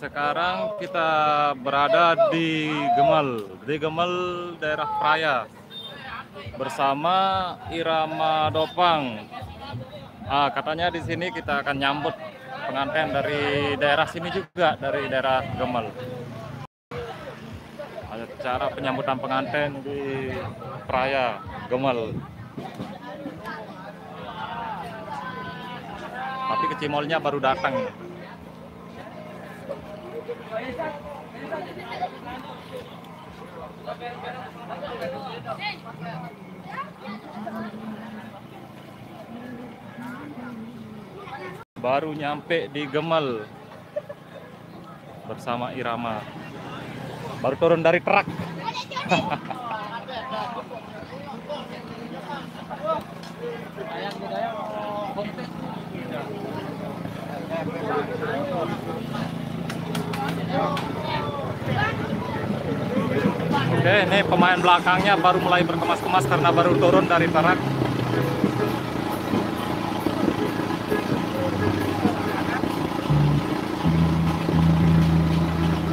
Sekarang kita berada di Gemel daerah Praya bersama Irama Dopang. Katanya di sini kita akan nyambut pengantin dari daerah sini juga, dari daerah Gemel. Ada cara penyambutan pengantin di Praya Gemel. Tapi kecimolnya baru datang. Baru nyampe di Gemel bersama Irama. Baru turun dari truk. Oke, ini pemain belakangnya baru mulai berkemas-kemas karena baru turun dari truk.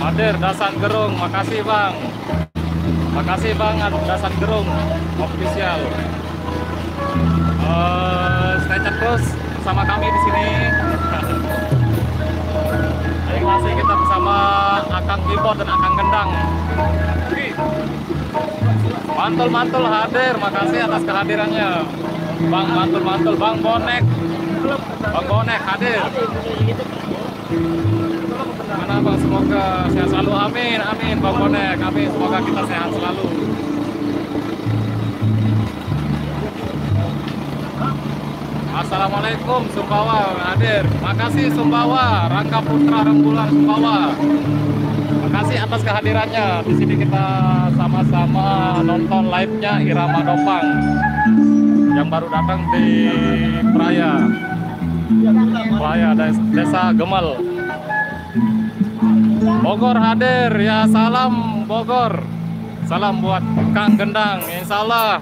Hadir Dasan Gerung, makasih Bang. Makasih Bang Dasan Gerung official. Stay terus sama kami di sini. Masih kita bersama Akang Keyboard dan Akang Gendang. Mantul-mantul hadir, makasih atas kehadirannya. Bang mantul-mantul, Bang Bonek. Bang Bonek hadir. Mana Bang, semoga sehat selalu, amin, amin Bang Bonek, amin, semoga kita sehat selalu. Assalamualaikum Sumbawa hadir, makasih Sumbawa, Rangka Putra Rembulan Sumbawa, makasih atas kehadirannya. Di sini kita sama-sama nonton live-nya Irama Dopang yang baru datang di Praya Desa Gemel. Bogor hadir ya, salam Bogor, salam buat Kang Gendang. Insya Allah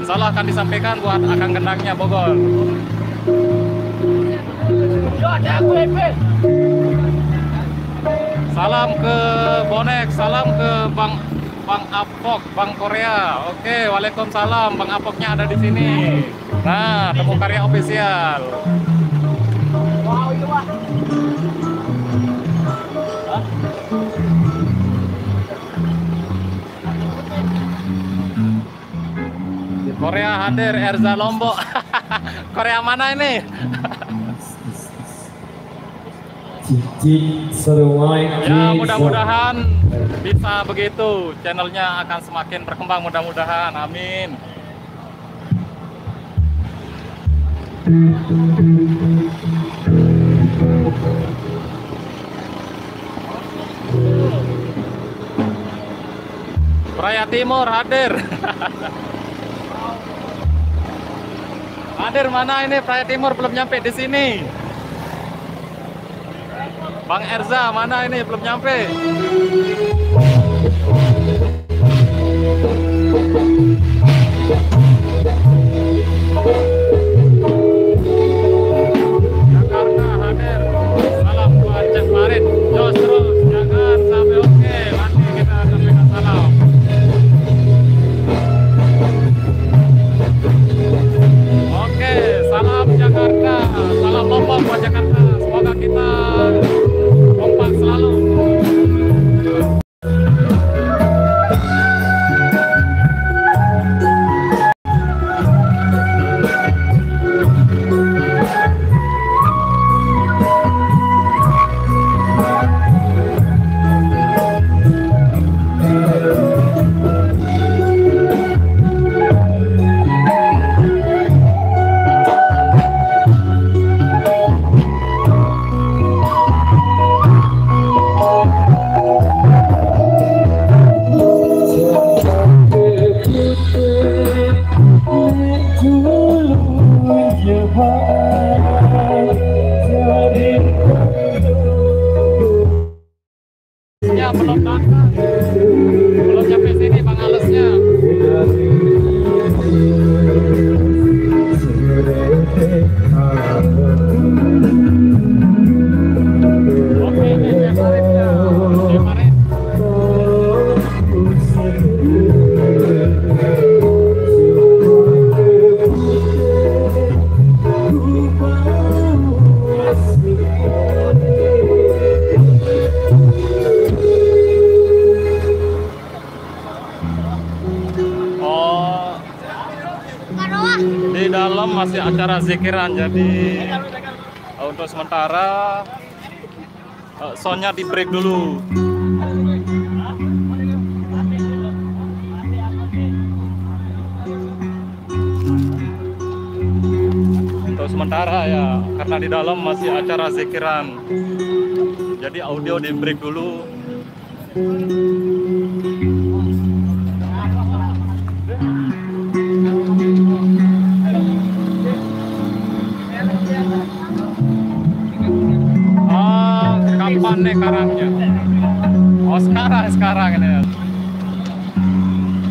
akan disampaikan buat Akang Gendangnya Bogor. Salam ke Bonek, salam ke Bang Apok, Bang Korea. Oke, waalaikumsalam. Bang Apoknya ada di sini. Nah, Temu Karya official. Korea hadir, Erza Lombok. Korea mana ini? Ya, mudah-mudahan bisa begitu. Channelnya akan semakin berkembang, mudah-mudahan. Amin. Praya Timur hadir. Hadir mana ini Praya Timur, belum nyampe di sini. Bang Erza mana ini, belum nyampe. Jakarta hadir. Salam buat Cek Marit. Jos terus, jangan sampai oke. Nanti kita sampaikan salam. Salam Jakarta, salam Lombok buat Jakarta. Semoga kita kompak selalu. Belum datang, belum nyampe sini Bang Alesnya. Oke, acara zikiran, jadi untuk sementara soundnya di break dulu. Untuk sementara ya, karena di dalam masih acara zikiran, jadi audio di break dulu. Kapan nih karangnya? Oh, sekarang ini.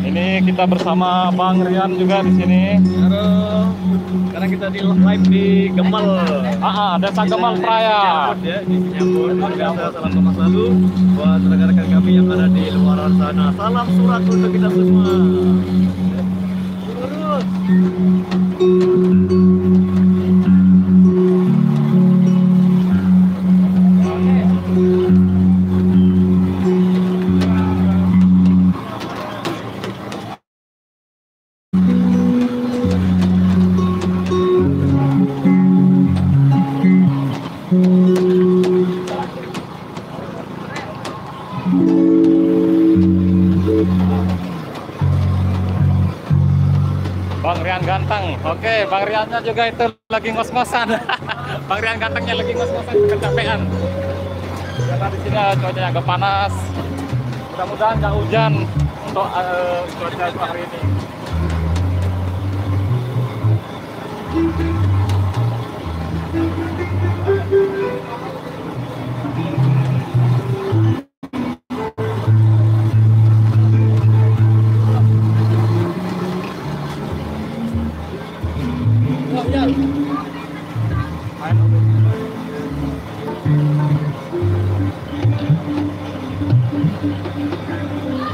Ini kita bersama Bang Rian juga di sini. Halo. Sekarang kita di live di Gemal. Desa Gemal Praya. Ya, di Nyambut. Salam selamat selalu buat rekan-rekan kami yang ada di luar sana. Salam surat untuk kita semua. Terus. Bang Rian ganteng. Oke, Bang Riannya juga itu lagi ngos-ngosan. Bang Rian gantengnya lagi ngos-ngosan, kecapean. Karena di sini cuacanya agak panas. Mudah-mudahan nggak hujan untuk cuaca hari ini.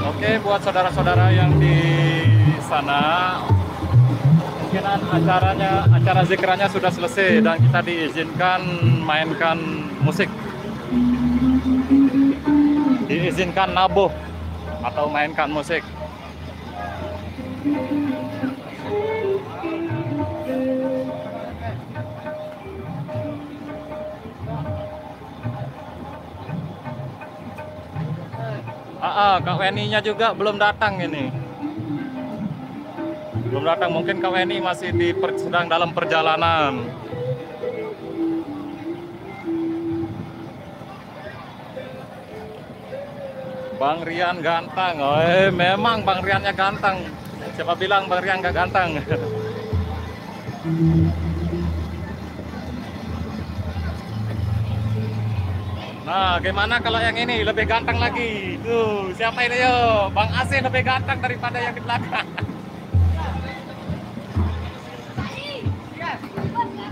Oke, buat saudara-saudara yang di sana, mungkinan acara zikirannya sudah selesai dan kita diizinkan mainkan musik, diizinkan nabuh atau mainkan musik. Kak Weni-nya juga belum datang ini. Belum datang, mungkin Kak Weni masih sedang dalam perjalanan. Bang Rian ganteng. Memang Bang Riannya ganteng. Siapa bilang Bang Rian gak ganteng? Nah, gimana kalau yang ini lebih ganteng lagi? Tuh, siapa ini yo? Bang Asin lebih ganteng daripada yang di belakang.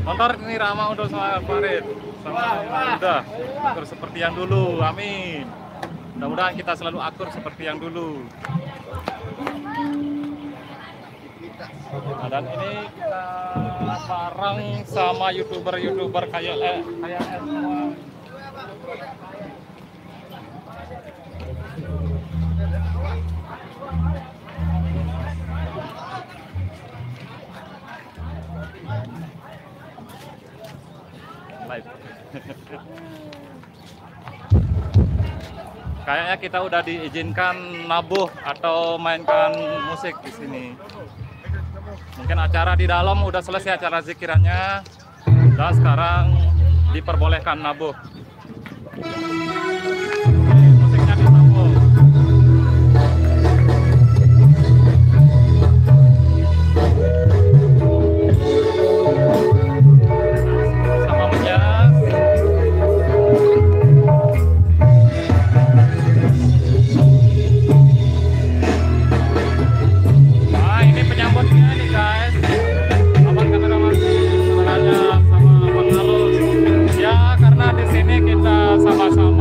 Motor ini ramah untuk sama Farid, sama udah akur seperti yang dulu. Amin. Mudah-mudahan kita selalu akur seperti yang dulu. Nah, dan ini kita bareng sama youtuber kayak semua. Live. Kayaknya kita udah diizinkan nabuh atau mainkan musik di sini. Mungkin acara di dalam udah selesai acara zikirannya dan sekarang diperbolehkan nabuh. Musiknya disambung. Sama menjas. Nah, ini penyambutnya nih guys. Abang kameraman saudaranya sama Bang Halus. Ya, karena di sini kita sama-sama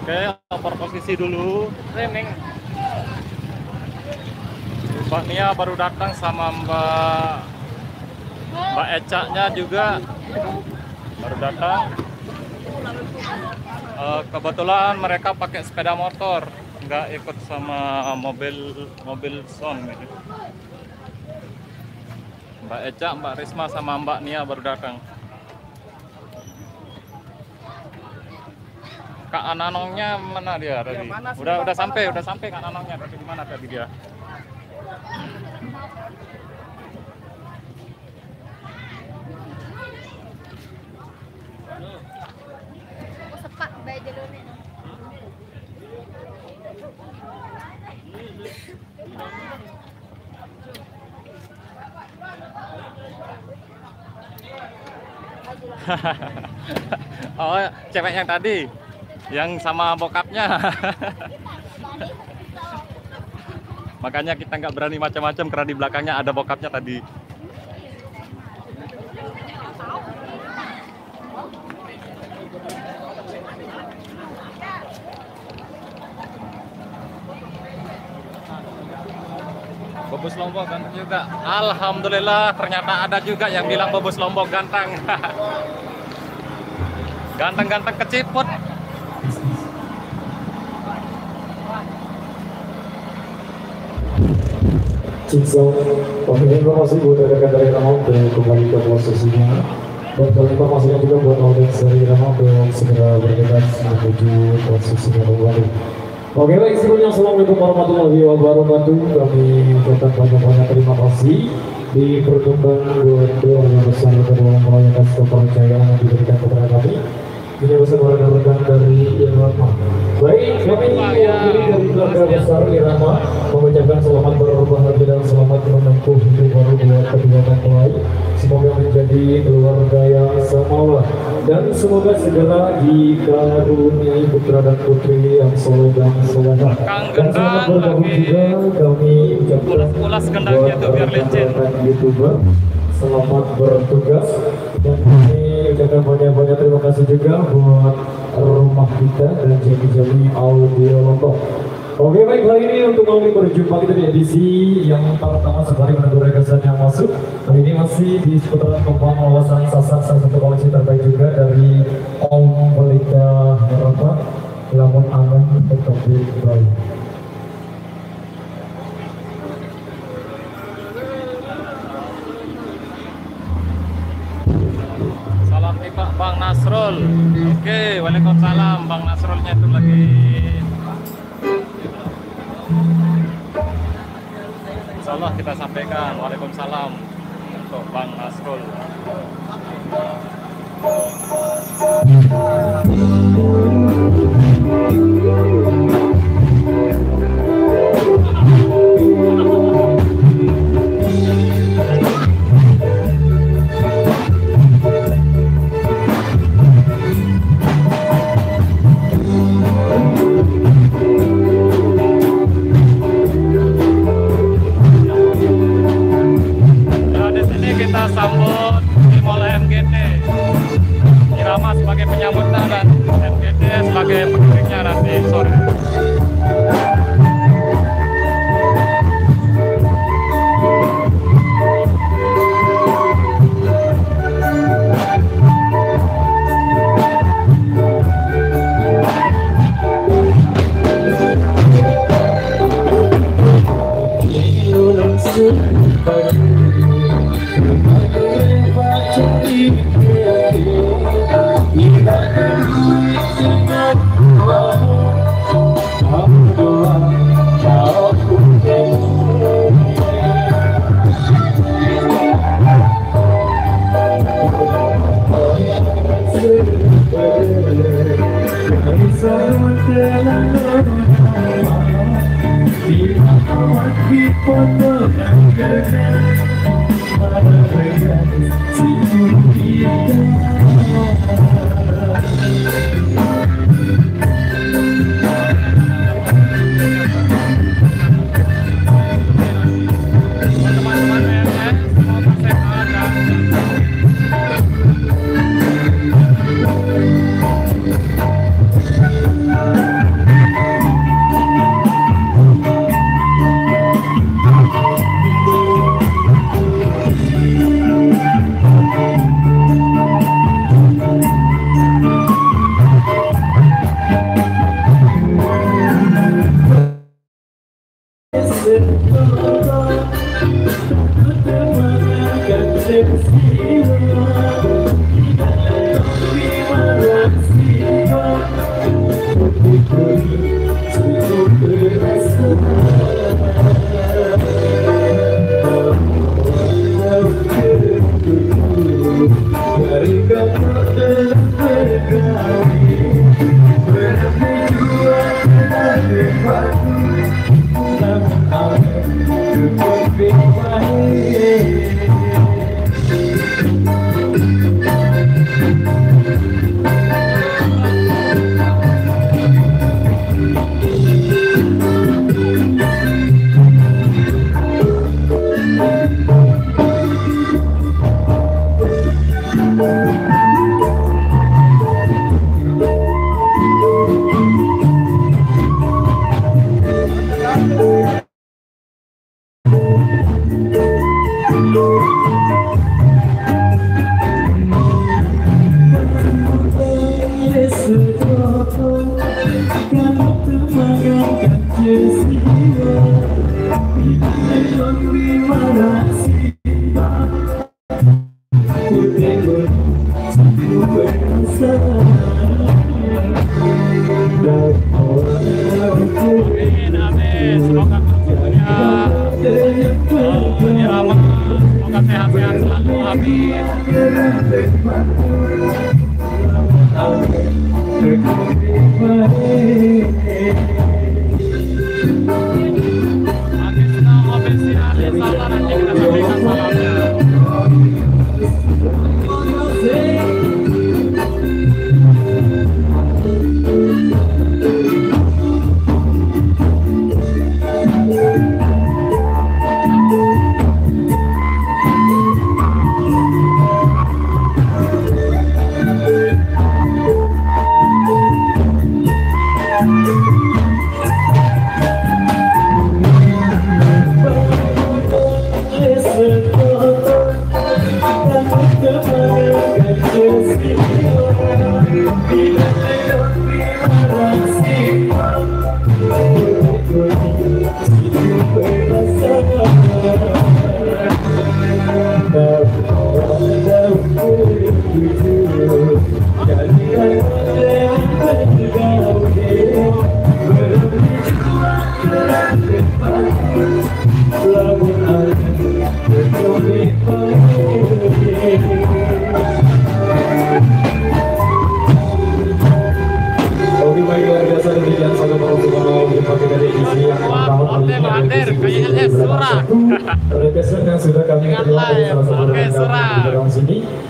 Oke, oper posisi dulu. Training. Mbak Nia baru datang sama Mbak Eca-nya juga baru datang. Kebetulan mereka pakai sepeda motor, nggak ikut sama mobil son gitu. Mbak Eca, Mbak Risma sama Mbak Nia baru datang. Kak Ananongnya mana dia tadi? Udah sampai Kak Ananongnya tadi, di mana tadi dia? Sepak bae jalurnya. Oh, cewek yang tadi, yang sama bokapnya. Makanya kita nggak berani macam-macam karena di belakangnya ada bokapnya tadi. Bobos Lombok ganteng juga. Alhamdulillah, ternyata ada juga yang bilang Bobos Lombok ganteng. Ganteng-ganteng keciput. Cincong, pemilihan informasi buat rekan dari Ramon untuk kembali ke posisinya. Dan kalau informasinya juga buat audiens dari Ramon untuk segera bergegas menuju posisinya kembali. Oke baik, sebelumnya Assalamualaikum warahmatullahi wabarakatuh. Kami ucapkan banyak-banyak terima kasih diperuntukkan buat keluarga besar kedua merayakan kepercayaan yang diberikan kepada kami. Ini bersama rekan dari Irama. Baik, kami mewakili dari keluarga besar Irama mengucapkan selamat berbahagia dan selamat menempuh hidup baru buat kedua mempelai. Semoga menjadi keluarga yang semawa dan semoga segera dikaruniai putra dan putri yang soleh dan solehah. Dan selamat bergabung juga kami ucapkan buat rekan-rekan YouTuber selamat bertugas dan kami ucapkan banyak-banyak terima kasih juga buat rumah kita dan Jami Audio Lombok. Oke baik, kali ini untuk kami berjumpa kita di edisi yang pertama sekali menunggu rekesan yang masuk. Kali ini masih di seputaran kembang wawasan sasak, salah satu koleksi terbaik juga dari Om Pelita Harapan Lamun Aman Petobit Bali. Salam nih Pak Bang Nasrul. Oke, waalaikumsalam. Bang Nasrulnya itu lagi. Insyaallah kita sampaikan waalaikumsalam untuk Bang Nasrul. Kita sambut tim oleh MGT Irama sebagai penyambutnya dan MGT sebagai pengiringnya nanti sore.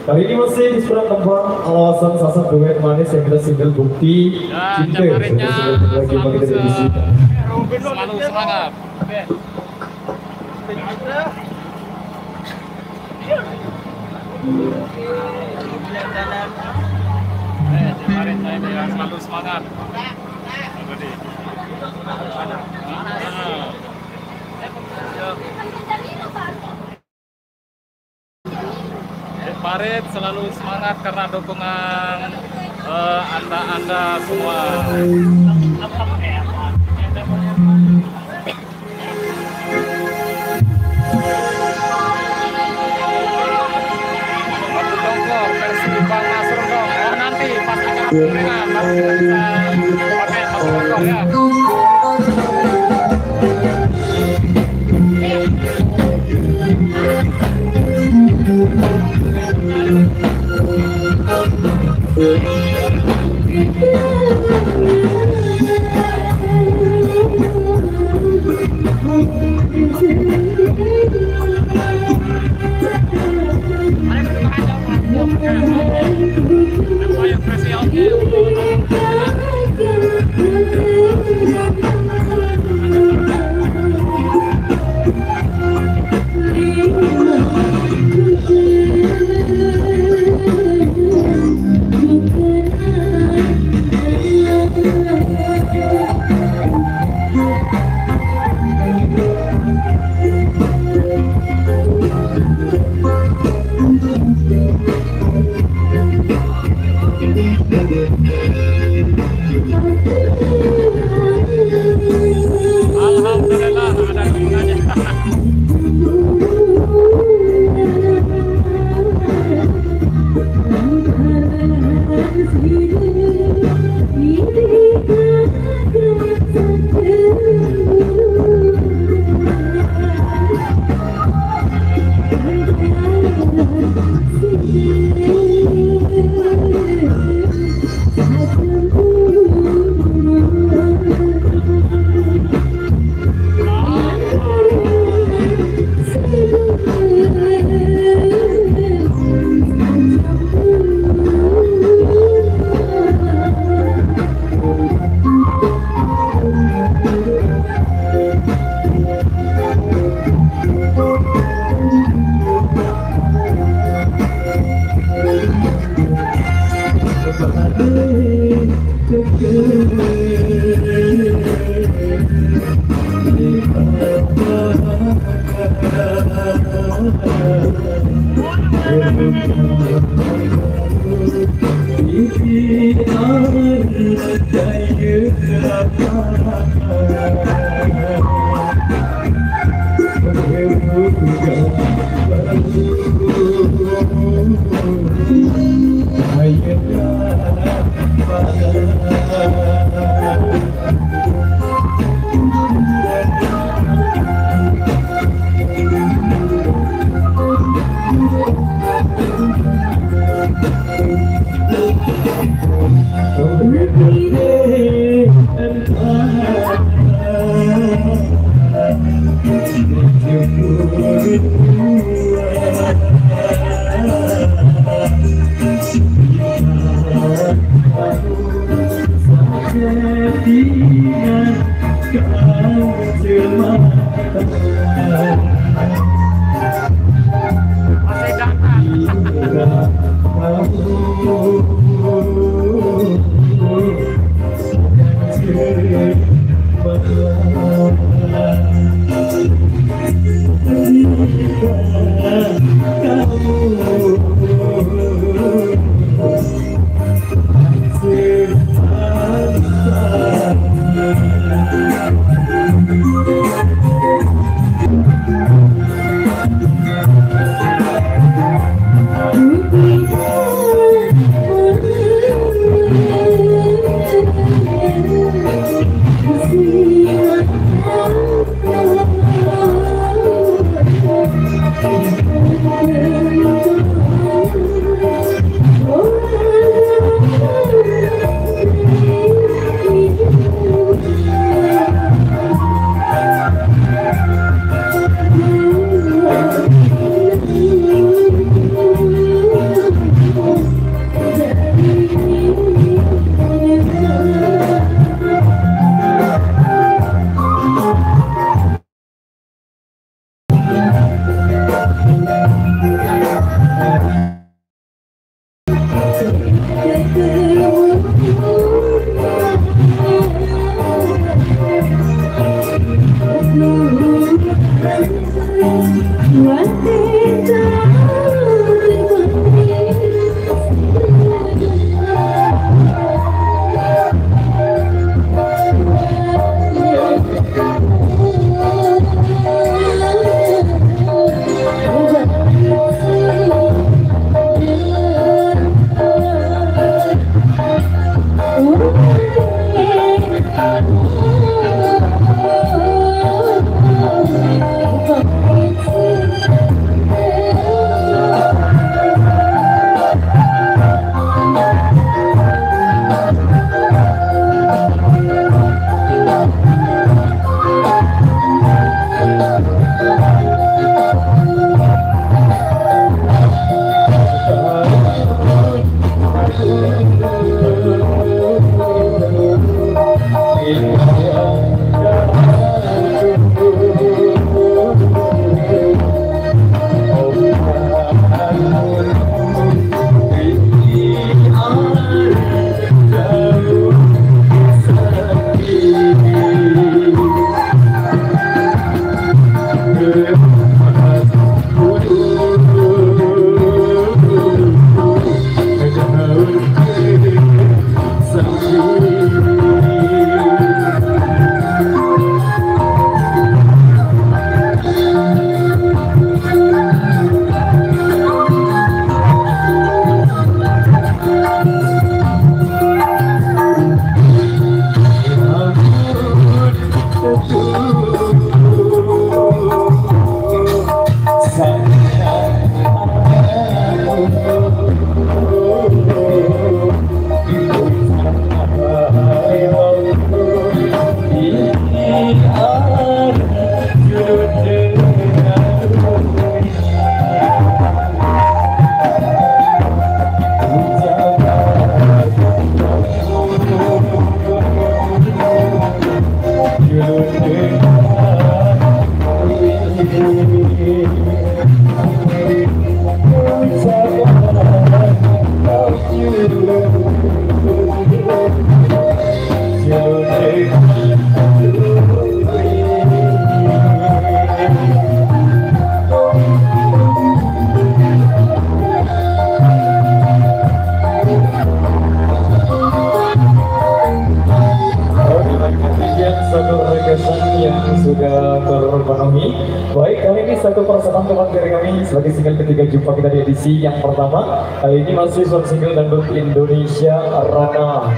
Kali ini masih di seberang tempat alasan sasar duet manis yang kita single bukti cinta lagi bagi kita di sini. Selalu semangat. Kemarin saya selalu semangat. Parit selalu semangat karena dukungan anda semua. Waktu dongkor versi Bang Nasr dong. Oh nanti pas akan dengan nanti bisa pakai waktu dongkor ya. Alhamdulillah ada gunanya. ketika jumpa kita di edisi yang pertama. Kali ini masih suara single dangdut Indonesia Rana.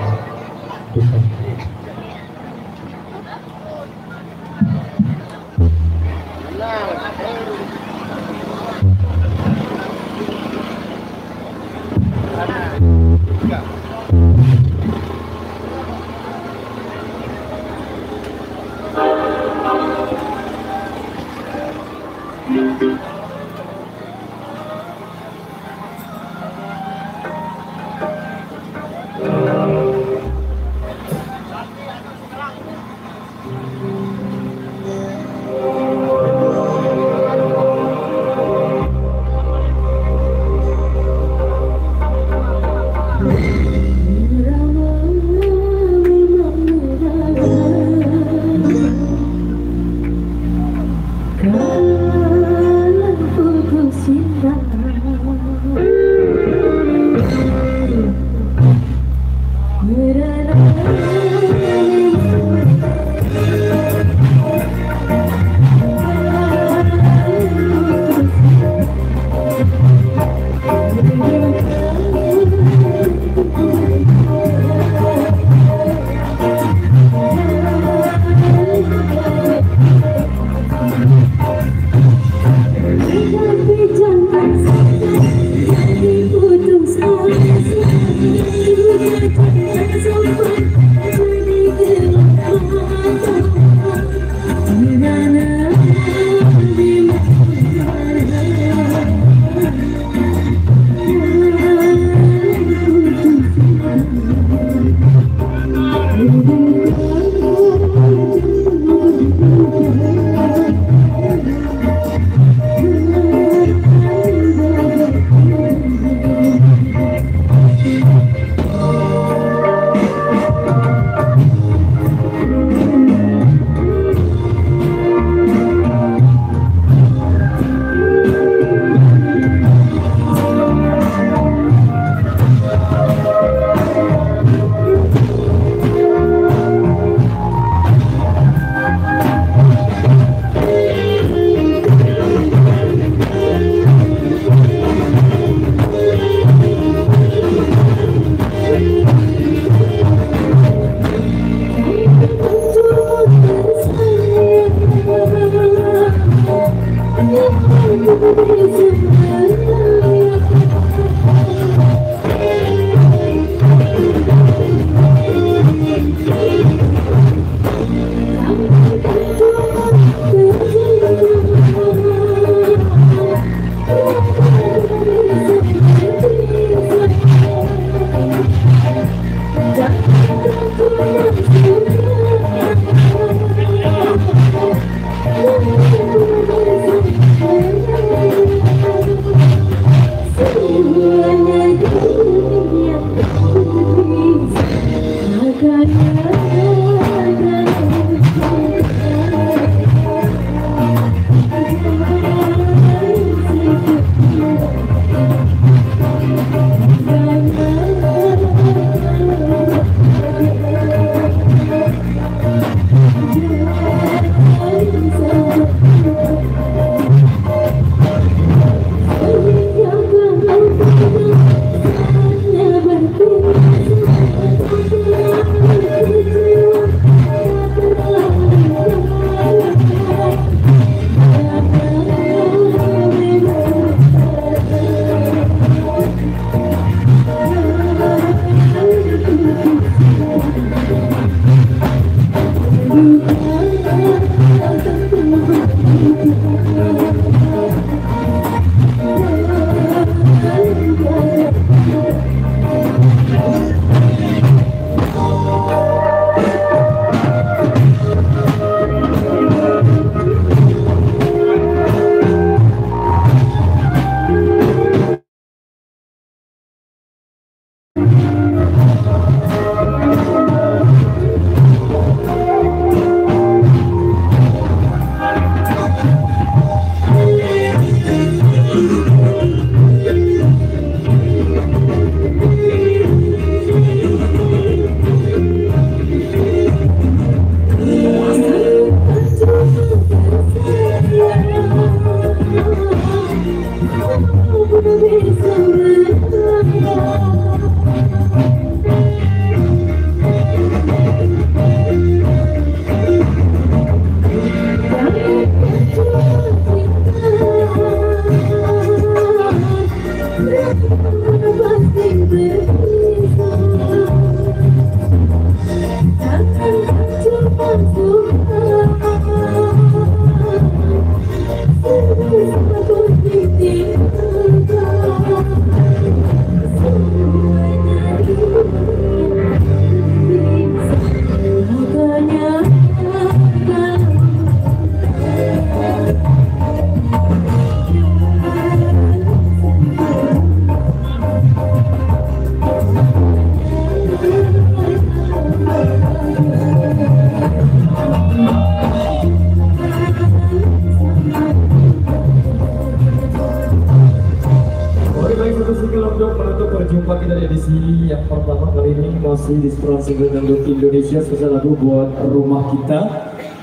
Perjumpaan kita di edisi yang pertama kali ini masih di Sekolah Single Dangdut Indonesia, spesial lagu buat rumah kita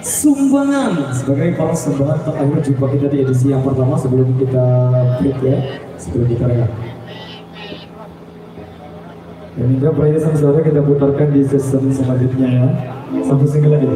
sumbangan sebagai para sumbangan terakhir jumpa kita di edisi yang pertama sebelum kita break ya, sebelum kita rehat. Dan hingga perhiasan saudara kita putarkan di season selanjutnya ya, satu single lagi.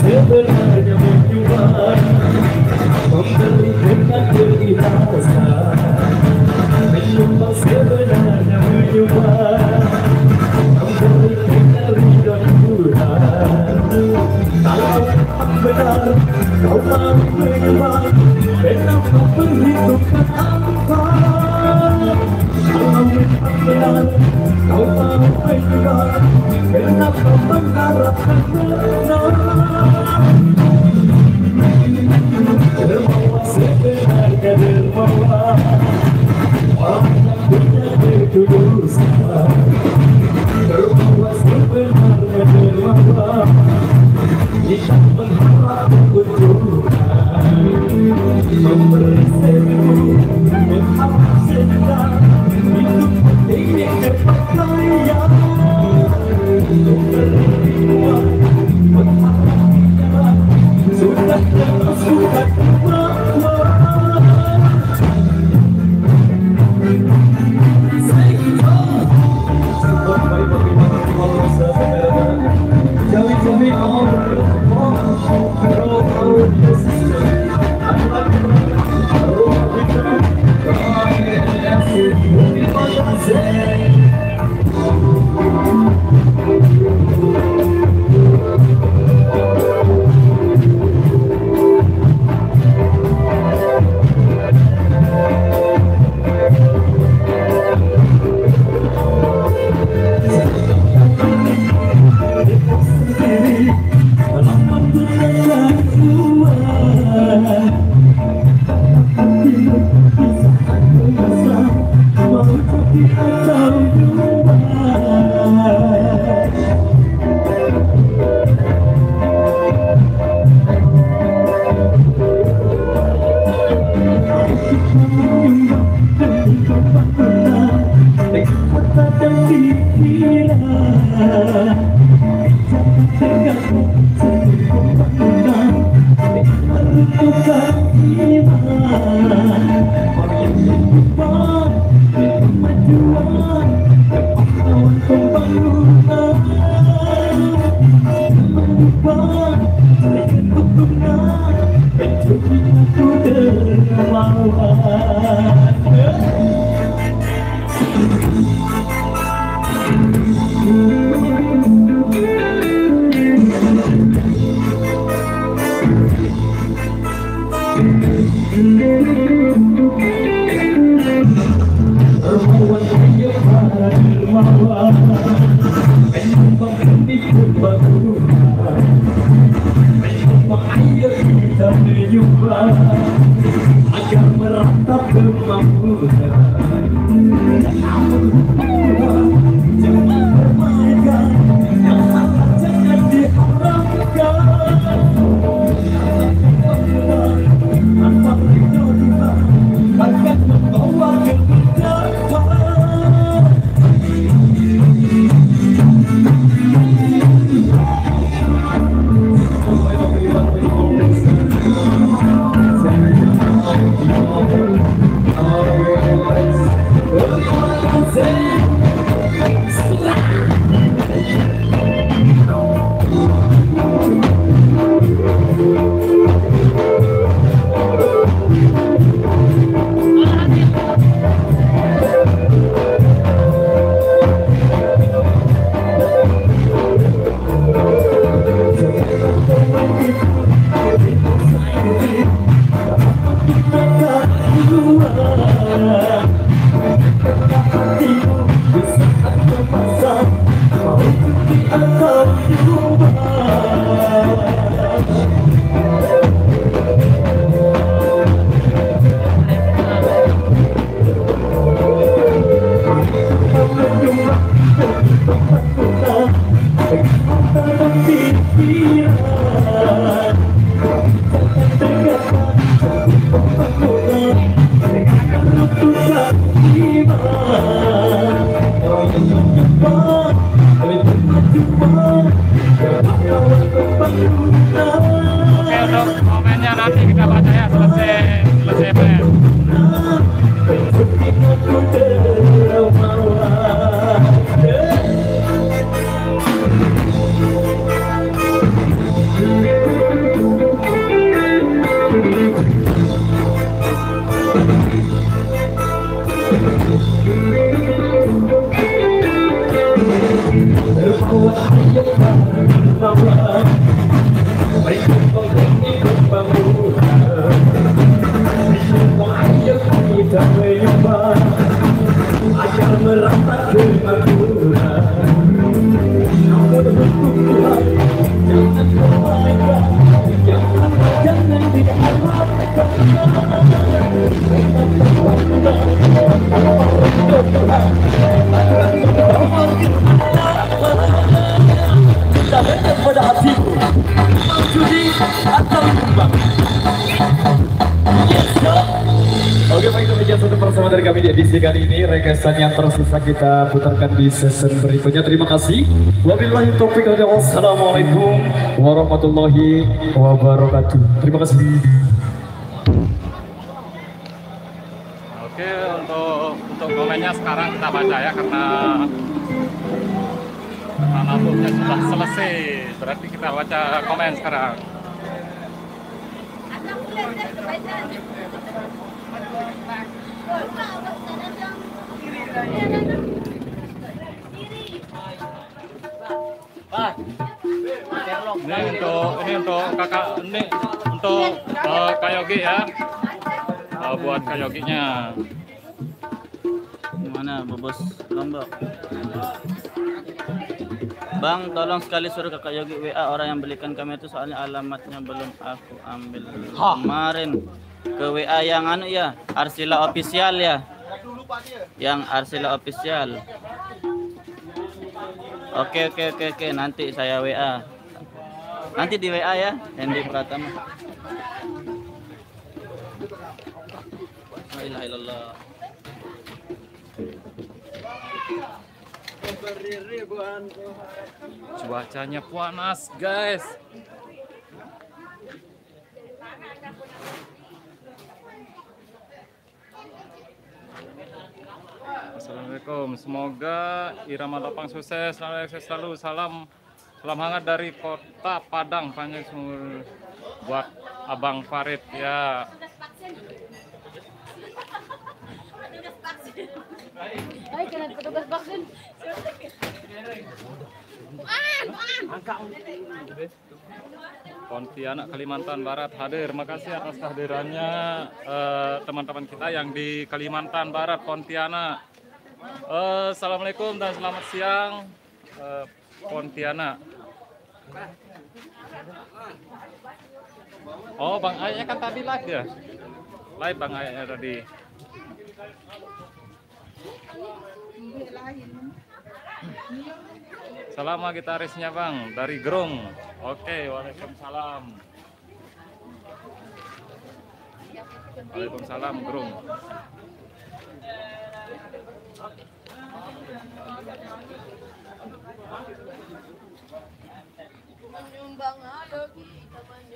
Sebenarnya menjual memberikan keikhlasan, menyumbang sebenarnya menjual memberikan ridho Tuhan. Kalau benar kau mau menyumbang, kenapa perhitungkan apa? Kalau benar kau mau menyumbang, kenapa mengharapkan benar? Dermawan sebenarnya dermawan, orang yang punya ketulusan. Dermawan sebenarnya dermawan, tidak mengharap keuntungan. Memberi senyum, mengharap senang, hidup ini kepercayaan. Memberi uang, mengharap jalan, sudah jelas sudah kemauan. Kemajuan, kemauan pembangunan. Agar meratap kemampuan, jangan permainkan yang salah, jangan diharapkan. Tanpa perjuangan akan membawa keberkatan. Oke, untuk komennya nanti kita baca ya selesai event. Agar merata kemakmuran, jangan permainkan, jangan diharapkan. Kita berikan pada hatimu, mau judi atau nyumbang. Yes, go! Oke, baik, demikian satu bersama dari kami di edisi kali ini. Rekesan yang tersisa kita putarkan di season berikutnya. Terima kasih. Wabillahi taufiq wal hidayah. Wassalamualaikum warahmatullahi wabarakatuh. Terima kasih. Oke, untuk komennya sekarang kita baca ya, karena albumnya sudah selesai. Berarti kita baca komen sekarang. Anak boleh deh kebaikan. Ini untuk kakak, ini untuk Kayogi ya, buat Kayoginya. Mana bos Lombok? Bang, tolong sekali suruh kakak Yogi WA orang yang belikan kami itu, soalnya alamatnya belum aku ambil kemarin. Ke WA yang anu ya, Arsila Official ya. Yang Arsila Official. Oke, nanti saya WA. Nanti di WA ya, Hendy Pratama. La ilaha illallah. Cuacanya panas, guys. Assalamualaikum, semoga Irama Dopang sukses selalu. Salam hangat dari kota Padang, panjang buat Abang Farid ya. petugas vaksin. Pontianak Kalimantan Barat hadir. Makasih atas kehadirannya teman-teman kita yang di Kalimantan Barat, Pontianak. Assalamualaikum dan selamat siang, Pontianak. Oh, Bang Ayahnya kan tadi live ya? Live Bang Ayahnya tadi. Salam gitarisnya Bang, dari Grung. Oke, waalaikumsalam. Waalaikumsalam Grung.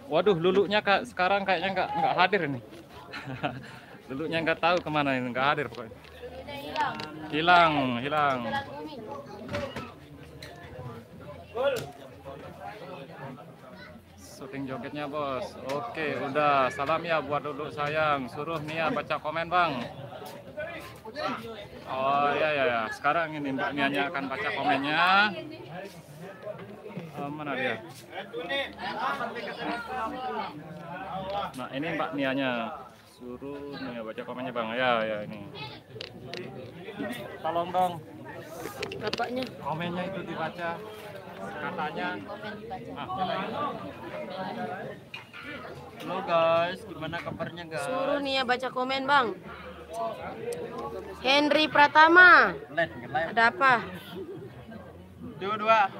Waduh, Lulunya Kak sekarang kayaknya nggak hadir ini. Lulunya nggak tahu kemana ini, nggak hadir pokoknya. Hilang. Syuting jogetnya bos. Oke, udah. Salam ya buat Lulu sayang. Suruh Nia baca komen Bang. Oh ya. Sekarang ini Mbak Nianya akan baca komennya. Mana dia? Nah ini Mbak Nianya. Suruh Nia baca komennya Bang. Ya ini. Tolong dong. Bapaknya. Komennya itu dibaca. Katanya. Halo guys, gimana kabarnya guys? Suruh Nia baca komen Bang. Henry Pratama. Ada apa? Dua.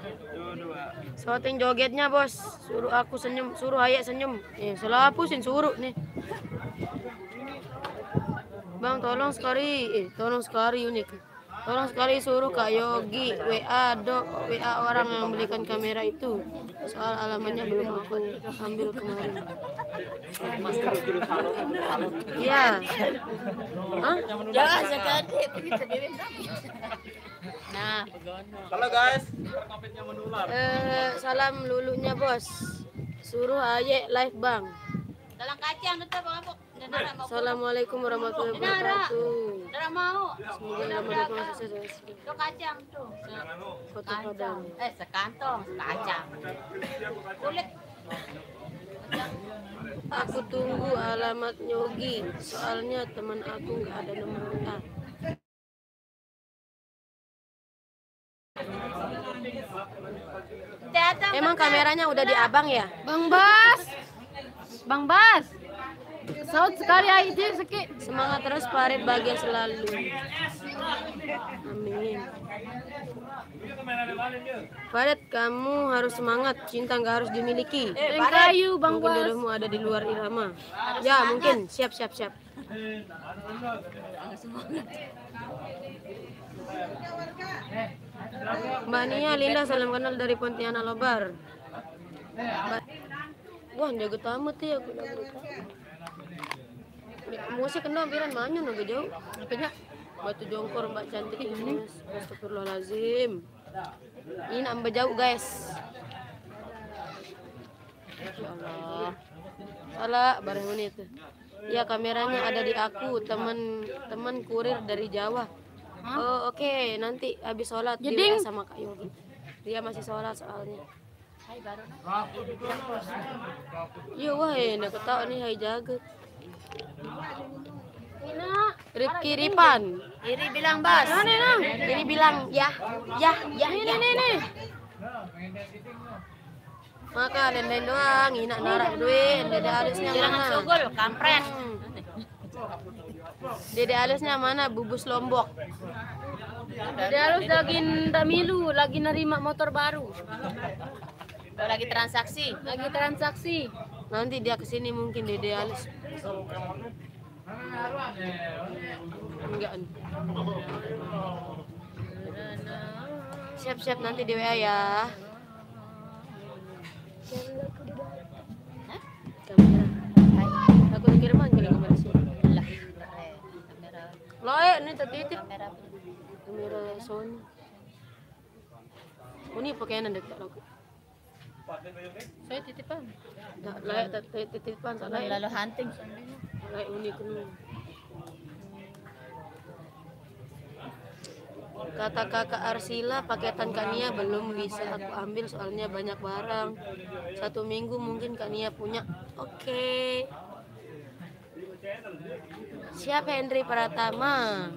Shooting jogetnya bos. Suruh aku senyum, suruh Ayah senyum. Salah hapusin suruh nih. Bang tolong sekali unik. Tolong sekali suruh Kak Yogi WA orang yang belikan kamera itu. Soal alamatnya belum aku ambil kemarin. Iya. Hah? Jangan sekali. Nah, Halo guys. Salam Lulunya bos. Suruh Ayek live Bang. dalam kacang itu Bang Apok. Assalamualaikum warahmatullahi wabarakatuh. Udah mau. Semoga Ramadan sukses. Itu kacang tuh. Foto Padang. Sekantong kacang. Kulit. Aku tunggu alamat Yogi. Soalnya teman aku nggak ada nomor WA. Emang kameranya udah di abang ya? Bang Bas. Saut sekali aja sekit. Semangat terus Farid, bahagia selalu. Amin. Farid, kamu harus semangat. Cinta nggak harus dimiliki. Kayu Bang Mungkin Bas. jodohmu ada di luar irama. Ya mungkin. Siap. Mbak Nia, Linda, salam kenal dari Pontianak Lobar. Wah, jago tamat ya aku. Musik kena biran manyu naga jauh. Apanya? Batu jongkor Mbak cantik ini. Astagfirullahalazim. Ini nambah jauh guys. Ya Allah. Salah bareng ini tuh. Ya kameranya ada di aku, teman kurir dari Jawa. Oh oke. Nanti habis sholat dia sama Kak Yogi. Dia masih sholat soalnya. Iya wah nak ketawa nih hai jagat. Rifki Ripan. Iri bilang Bas. Ini bilang ya. Nih. Maka lain doang, inak narak duit, dede alusnya Jangan mana? sugul, kampret. Dede alusnya mana? Bubus Lombok. Dede Alus lagi ndamilu, lagi nerima motor baru. Lagi transaksi. Nanti dia kesini mungkin Dede Alus. Enggak. Siap nanti di WA ya. Kamera. Aku kirim aja ke kamera sini. Loe, ini tertitip. Kamera Sony. Ini pakaian dekat aku. Saya titipan. Tak layak titipan tak layak. Lalu hunting. Layak unik kuno. Kata kakak Arsila, paketan Kania belum bisa aku ambil soalnya banyak barang. 1 minggu mungkin Kania punya. Oke. Siapa Henry Pratama?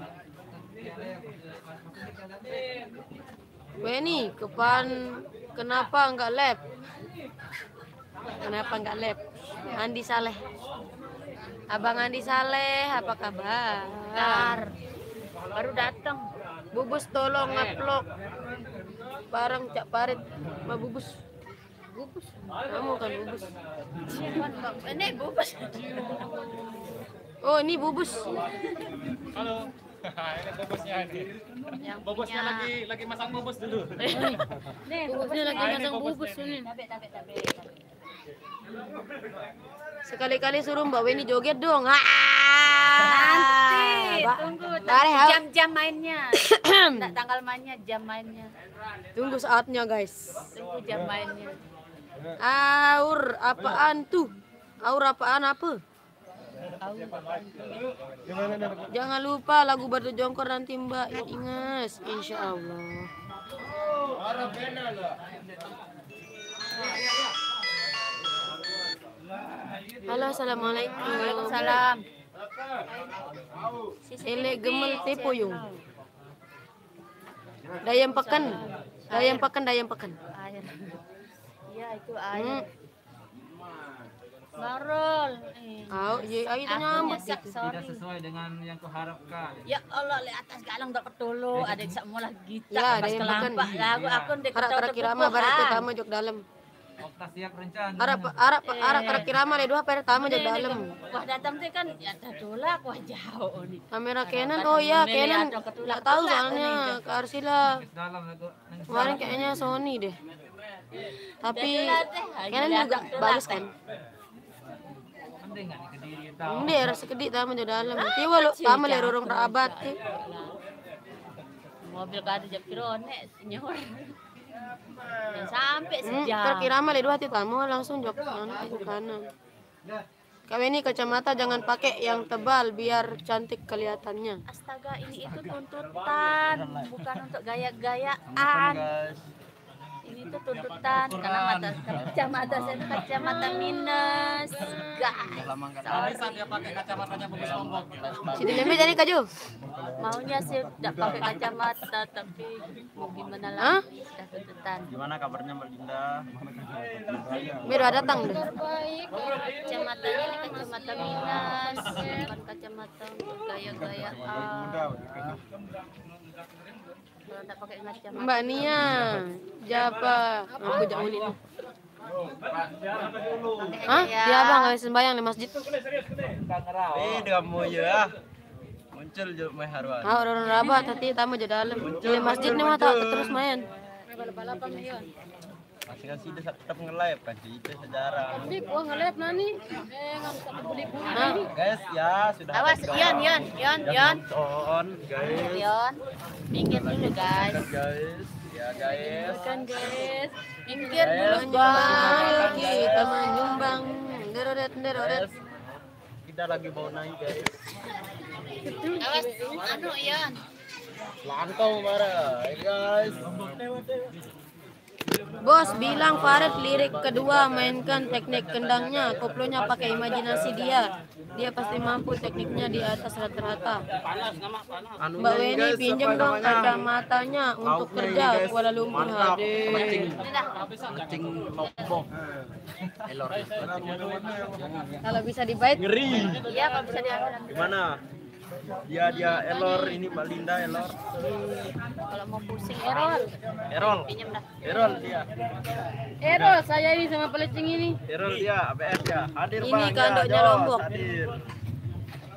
Weni, kenapa enggak lab? Kenapa enggak lab? Andi Saleh. Abang Andi Saleh, apa kabar? Baru datang. Bubus tolong ngupload bareng Cak Parit. Ma Bubus. Kamu kan Bubus. Ini bubus. Oh, ini Bubus. Halo. Ini bubusnya ini. Bubusnya lagi masang bubus dulu. Nih, Bubusnya lagi masang bubus ini. Sekali-kali suruh Mbak Weni joget dong. Nanti tunggu jam mainnya. Tanggal mainnya, jam mainnya. Tunggu saatnya, guys. Tunggu jam mainnya. Aur apaan tuh? Aur apaan apa? Jangan lupa lagu Batu Jongkor nanti Mbak Inges, insya Allah. Halo, assalamualaikum. Waalaikumsalam. Ele gemel tepoyung. Dayam pekan. Air. Iya, itu air. Marol. Ayo itu nyambut gitu. Tidak sesuai dengan yang kuharapkan. Ya Allah, lihat atas galang tak ketulu. Ada yang semua lagi kita. Ya, Pas dayam kelampak pekan. lagu aku ndek Harap kirama barat pertama jok dalam. Okta siap rencana. Harap kirama le dua pertama jok dalam. Wah datang tuh kan ya ada tolak wah jauh nih. Kamera Canon, oh ya Canon. Nggak tahu soalnya ke Arsila. Dalam lagu Kemarin kayaknya Sony deh. Tapi Canon juga bagus kan. penting nggak nih Kediri tahu. Hindi, rasa kedik tama jauh dalam. Tiwa lo, tama le rorong rabat. Mobil kada jam pirone nyor. Dan sampai sejam. Terkirama le dua hati tamu langsung jok nanti ke kanan. Kami ini kacamata jangan pakai yang tebal biar cantik kelihatannya. Astaga, ini itu tuntutan, bukan untuk gaya-gayaan. Ini tuh tuntutan karena kacamata saya itu kacamata minus, guys. Bisa dia pakai kacamatanya bagus lombok. Sini lembe jadi kaju. Maunya sih tidak pakai kacamata, tapi mau gimana lagi, sudah tuntutan. Gimana kabarnya Mbak Linda? Biar datang deh. Kacamatanya ini kacamata minus, bukan kacamata untuk gaya-gayaan. Kalau tak pakai kacamata. Mbak Nia, siapa? Aku jauh ini. Hah? Dia bang nggak sembahyang di masjid. Kamu ya. Muncul juga main haruan. Ah, orang rabat tadi tamu di dalam. Di masjid nih mah tak terus main. Masih kan sih tetap nge-live kan sih itu sejarah. Jadi gua nge-live nani. Enggak bisa beli-beli. Guys, ya sudah. Awas, Yon. Nonton, guys. Yon. Minggir dulu, guys. Guys, ya guys. Kan, guys. Minggir dulu bang. Kita menyumbang. Derodet. Kita lagi mau naik guys. Awas, anu, Yon. Langkau marah, guys. Bos bilang Farid lirik kedua mainkan teknik kendangnya, koplonya pakai imajinasi dia. Dia pasti mampu, tekniknya di atas rata-rata. Mbak Weni pinjam dong kacamatanya untuk kerja Kuala Lumpur hadir. Cing lombok. Elor. Kalau bisa dibait. Ngeri. Iya, kalau bisa diambil. Gimana? Dia Elor ini Mbak Linda Elor. Kalau mau pusing Erol. Pinjam dah. Erol dia. Erol, saya ini sama pelecing ini. Erol dia ABS ya. Hadir Ini Bang. kandoknya Jos, Lombok. Hadir.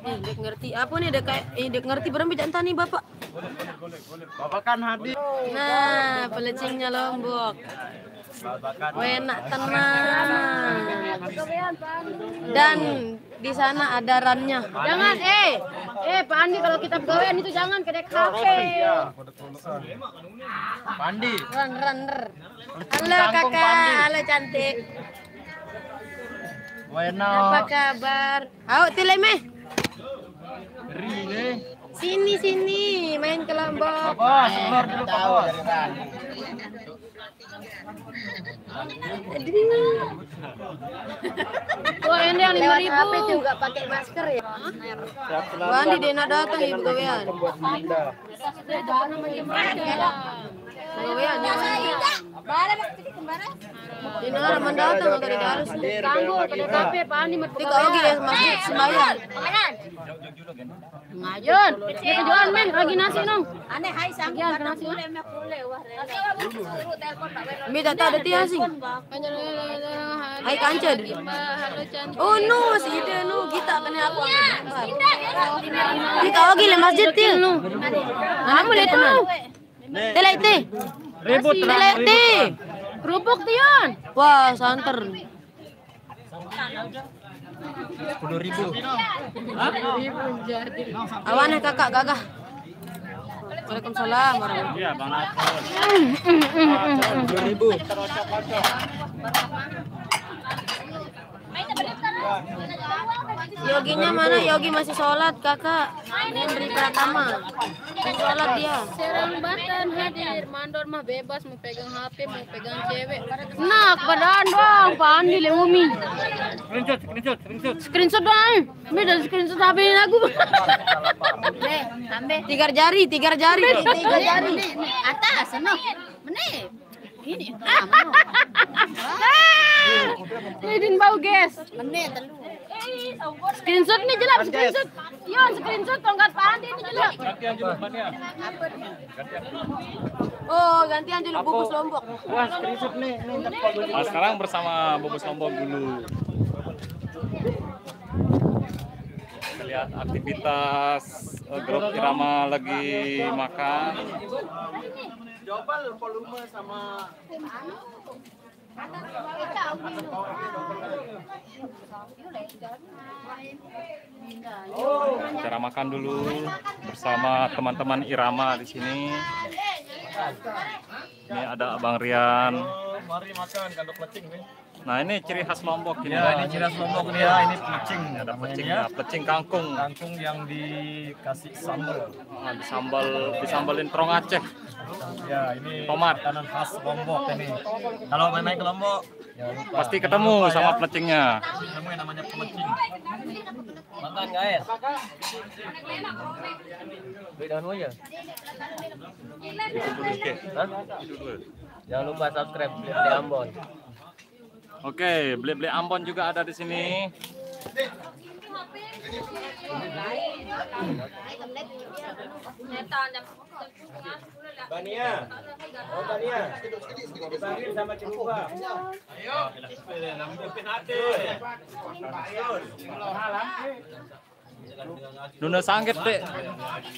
Nih, dek ngerti. Apa nih dek kayak dek ngerti berapa jantan nih Bapak? Bapak kan hadir. Nah, pelecingnya Lombok. Bapak kan. Enak tenang. Dan di sana ada rannya. Jangan, Pak Andi kalau kita pegawaian itu jangan kedek kafe. Pandi. Ran. Halo kakak, halo cantik. Bueno. Apa kabar? Ayo tileme. Ngeri nih. Sini main ke Lombok. Oh, ini yang Lewat 5.000. HP juga pakai masker ya. Bandi Dena datang ibu gawean. Gawean ya. Dina Rahman datang agak di dalam. Ganggu ke DKP Pak Andi Tiga oke ya masjid sembahyang. Ngajun. Dia kejualan men lagi nasi nong. Aneh hai sang Ya nasi. Minta tak ada tiang sih. Hai kanced. Oh no, si itu no kita kena apa? Kita oke le masjid til no. Kamu lihat tuh. Telai teh. Ribut Telai teh. Kerupuk Tion. Wah, santer. 10.000. Awan kakak gagah. Waalaikumsalam warahmatullahi. Iya, Bang Aton. 2000. Yoginya mana? Yogi masih sholat kakak. Hendri Pratama. Masih sholat dia. Serang Banten hadir. Mandor mah bebas mau pegang HP, mau pegang cewek. Nak badan dong, Pak Andi le Umi. Screenshot dong. Beda screenshot HP aku. Tiga jari. Tiga jari. atas no. Meneh. Ini Lidin bau guys. meneh telu. Screenshot nih jelap screenshot. Yon screenshot tongkat Pak Andi ini jelap. Oh, gantian dulu bungkus Lombok. Nah, sekarang bersama Bubus Lombok dulu. Kita lihat aktivitas grup Irama lagi makan. Coba volume sama Cara makan dulu bersama teman-teman Irama di sini. Ini ada Abang Rian. mari makan kandok pecing nih. Nah, ini ciri khas Lombok ini. Ya, ini ciri khas Lombok nih ya, ini pecing. Ada namanya pecing, ya. ya, pecing kangkung. Kangkung yang dikasih sambal. Nah, disambalin terong Aceh. Ya, ini Tomat. makanan khas Lombok ini. Kalau main-main ke Lombok, jangan lupa. Pasti ketemu sama plecingnya. Ketemu yang namanya pecing. Makan guys. Beli daun aja. Jangan lupa subscribe di Ambon. Oke, beli-beli Ambon juga ada di sini. Bania. Oh, Bania. Dipanggil sama Cibuka. Ayo. Nuna sanggit dek.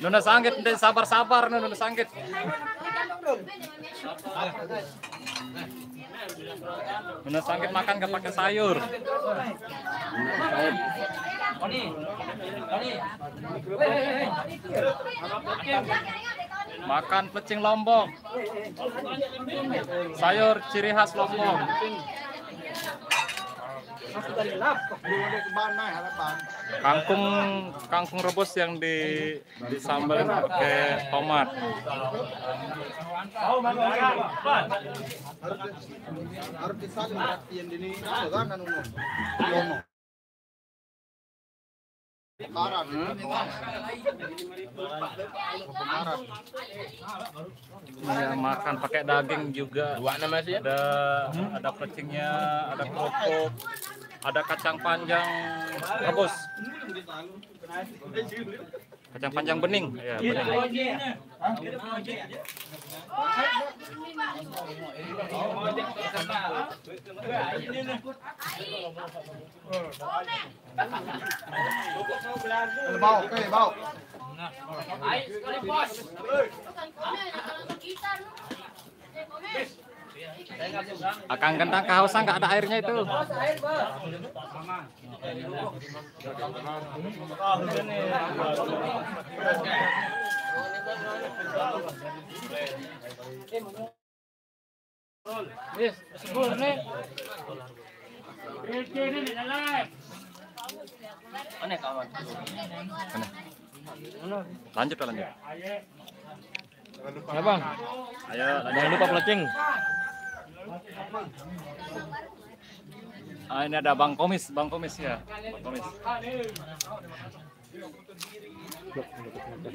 Nuna sanggit dek, sabar-sabar Nuna sanggit. Nuna sanggit makan gak pakai sayur. Makan pecing Lombok. Sayur ciri khas Lombok. Kangkung rebus yang disambalin pakai tomat. Harus disalin perhatian ini kan Ya, makan pakai daging juga. Ada pecingnya, ada kerupuk, ada kacang panjang rebus. Kacang panjang bening, ya bening. bau, bau. Akang kentang kehausan nggak ada airnya itu. Aneh kawan. Lanjut lah, lanjut. Ya bang. Ayo, Jangan lupa plecing. ini ada Bang Komis ya. Bang Komis.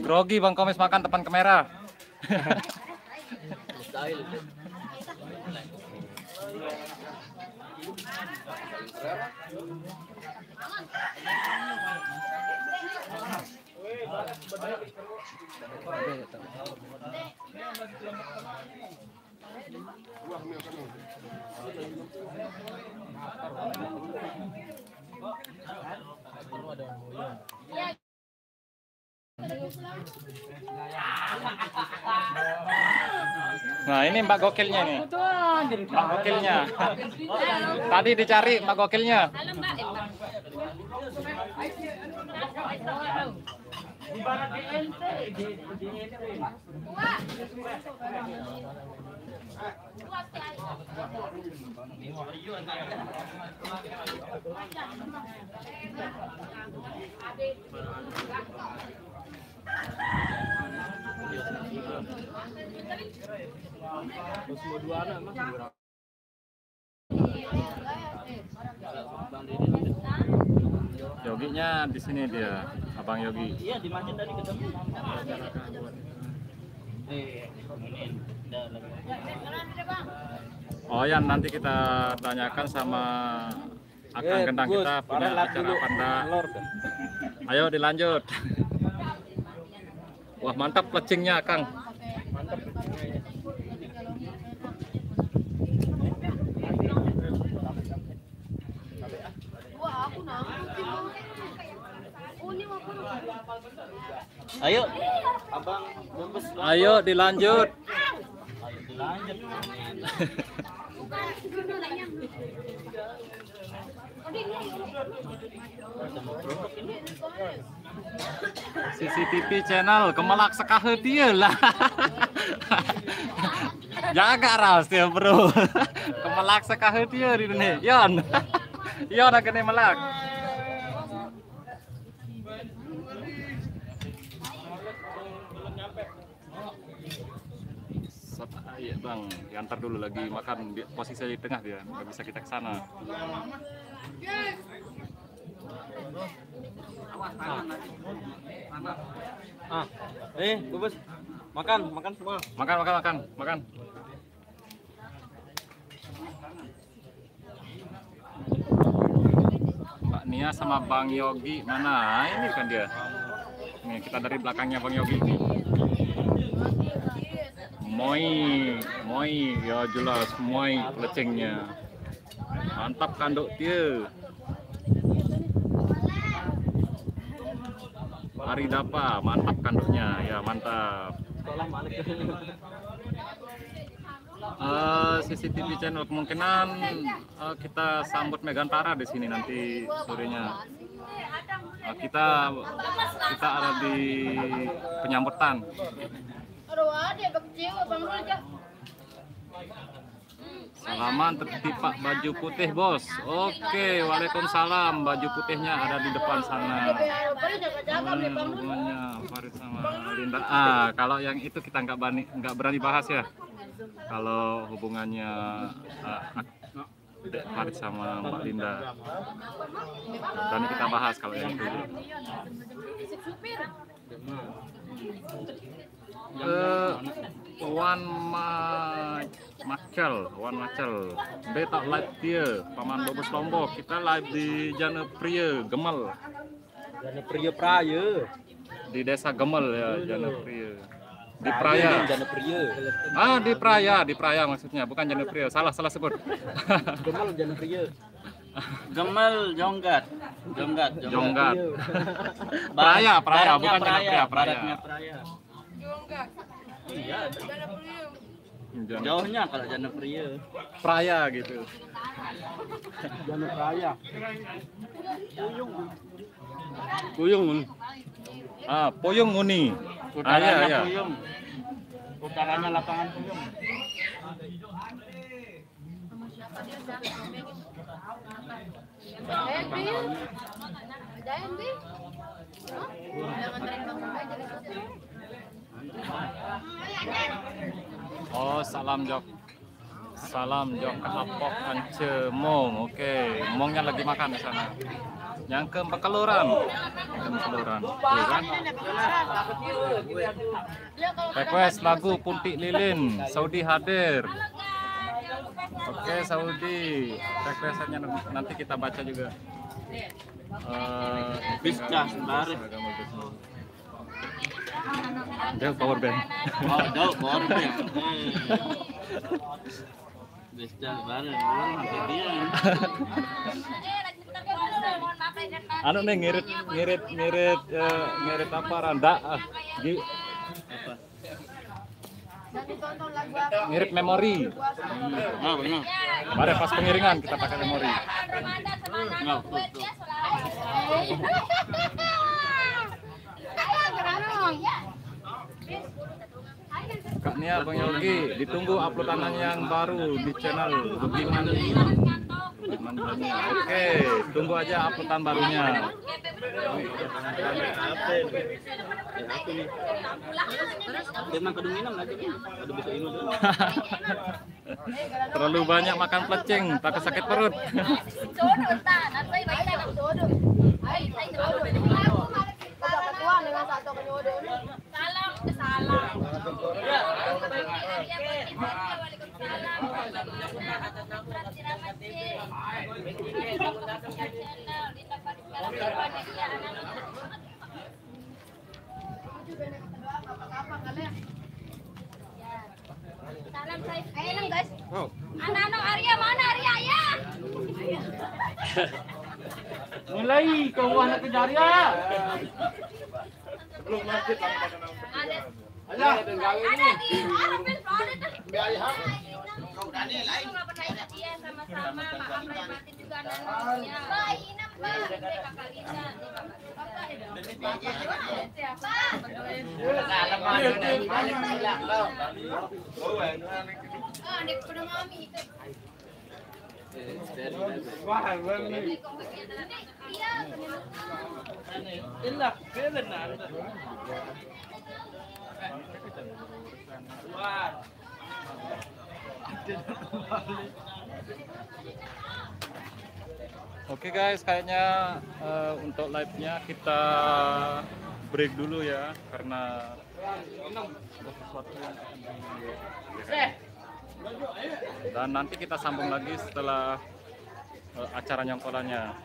Grogi Bang Komis makan depan kamera. Nah ini Mbak Gokilnya nih. Mbak Gokilnya. Tadi dicari Mbak Gokilnya. Yoginya di sini dia, Abang Yogi. Iya, di masjid tadi ketemu. Oh ya, nanti kita tanyakan sama Akang Gendang kita punya acara apa enggak. Ayo dilanjut. Wah mantap plecingnya Akang. Mantap. Ayo, abang bungkus. Ayo dilanjut. Ayo dilanjut. CCTV channel kemelak sekaheu dia lah. Jaga ras dia bro. Kemelak sekaheu dia di dunia. Yon. Yon agak melak. Iya bang, diantar dulu lagi makan posisi di tengah dia, nggak bisa kita ke sana. Bubus, makan semua. Makan. Mbak Nia sama Bang Yogi mana? Ini kan dia. Nih kita dari belakangnya Bang Yogi. Moi, ya jelas moi plecingnya. Mantap kanduk dia. Aridapa, mantap kanduknya, ya mantap. CCTV channel kemungkinan kita sambut Megantara di sini nanti sorenya. Kita ada di penyambutan. Salaman tertipak baju putih bos. Oke, waalaikumsalam. Baju putihnya ada di depan sana. Hubungannya Farid sama Linda. Kalau yang itu kita nggak berani bahas ya. Kalau hubungannya Farid sama Mbak Linda, berani kita bahas kalau yang itu. Wan Macel beta live dia Paman Bobos Lombok. Kita live di Janepria Gemel, Janepria Praya di desa Gemel ya. Janepria di Praya. Di Praya maksudnya, bukan Janepria. Salah sebut. Gemel Janepria. Gemel Jonggat. Praya bukan Janepria. Praya. Iya. Jauhnya kalau Janepria. Praya gitu. Janepria. Puyung. Puyung Uni. Utaranya Puyung. Utaranya lapangan Puyung. Oh, salam jok. Salam jok kapok ance mong. Oke, mongnya lagi makan di sana. Yang ke Pekeluran. Tuh kan? Request lagu Puntik Lilin, Saudi hadir. Oke, Saudi. Requestannya nanti kita baca juga. Bisa, baru. Del power band. Oh, Del power band. Bisa, baru. Anu nih ngirit apa Randa? Ngirit memori. Oh, benar. Mari pas pengiringan kita pakai memori. Kak Nia, Bang Yogi, ditunggu uploadan yang baru di channel Budiman. Oke, tunggu aja uploadan barunya. Terlalu banyak makan plecing, takut sakit perut. Salam saya. Ayo guys. Anak-anak Arya mana Arya ya? Mulai kau anak kejar ya. Sebelum masjid pada Ada di Arabel Florida. Kau Daniel lain. Iya sama-sama. Maaf lahir batin juga anaknya. Ina Mbak. Kakak Lina. Oke guys, kayaknya untuk live-nya kita break dulu ya, karena sesuatu yang dan nanti kita sambung lagi setelah acara nyongkolannya.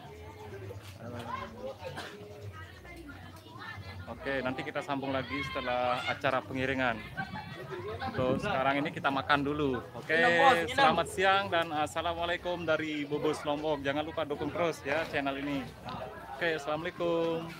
Oke, nanti kita sambung lagi setelah acara pengiringan. Untuk sekarang ini kita makan dulu. Oke, selamat siang dan assalamualaikum dari Bobos Lombok. Jangan lupa dukung terus ya channel ini. Oke, assalamualaikum.